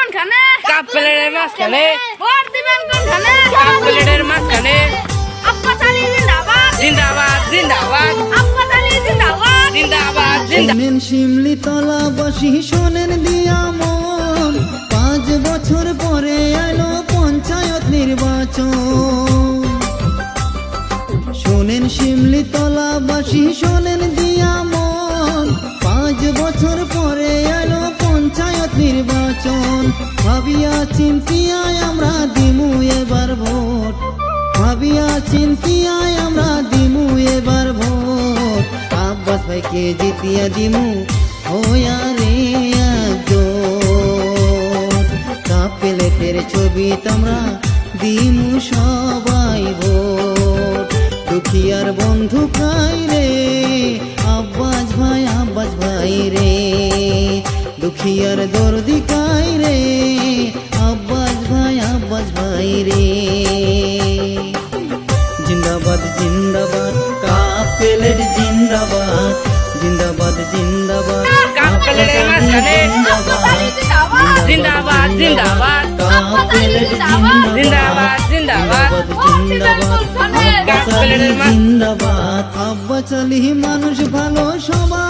কোনখানে? কাপ প্লেটের মাঝখানে। ভোট দিবেন কোনখানে? কাপ প্লেটের মাঝখানে। আব্বাস আলী জিন্দাবাদ, জিন্দাবাদ জিন্দাবাদ আব্বাস আলী জিন্দাবাদ, জিন্দাবাদ জিন্দাবাদ। শোনেন শিমলি তলাবাসী, শোনেন দিয়া মন, 5 বছর পরে এলো পঞ্চায়েত নির্বাচন। শোনেন শিমলি তলাবাসী, শোনেন দিয়া মন, 5 বছর পরে এলো পঞ্চায়েত নির্বাচন। ভাবিয়া চিন্তিয়ায় আমরা দিমু এবার ভোট, ভাবিয়া চিন্তিয়ায় আমরা দিমু এবার ভোট। আব্বাস ভাইকে জিতিয়া দিমু হইয়া রে একজোট। কাপ প্লেটের ছবি তোমরা দিমু সবাই ভোট। দুখিয়ার বন্ধু খাই রে আব্বাস ভাই রে, দুখিয়ার দর্দি খাই রে আব্বাস ভাই রে। জিন্দাবাদ জিন্দাবাদ কাপ প্লেট জিন্দাবাদ, জিন্দাবাদ জিন্দাবাদ কাপ প্লেটের মাঝখানে। আব্বাস আলী জিন্দাবাদ, জিন্দাবাদ জিন্দাবাদ কাপ প্লেট জিন্দাবাদ জিন্দাবাদ। জিন্দাবাদ কাপ প্লেটের মাঝখানে। জিন্দাবাদ। আব্বাস আলী মানুষ ভালো সবাই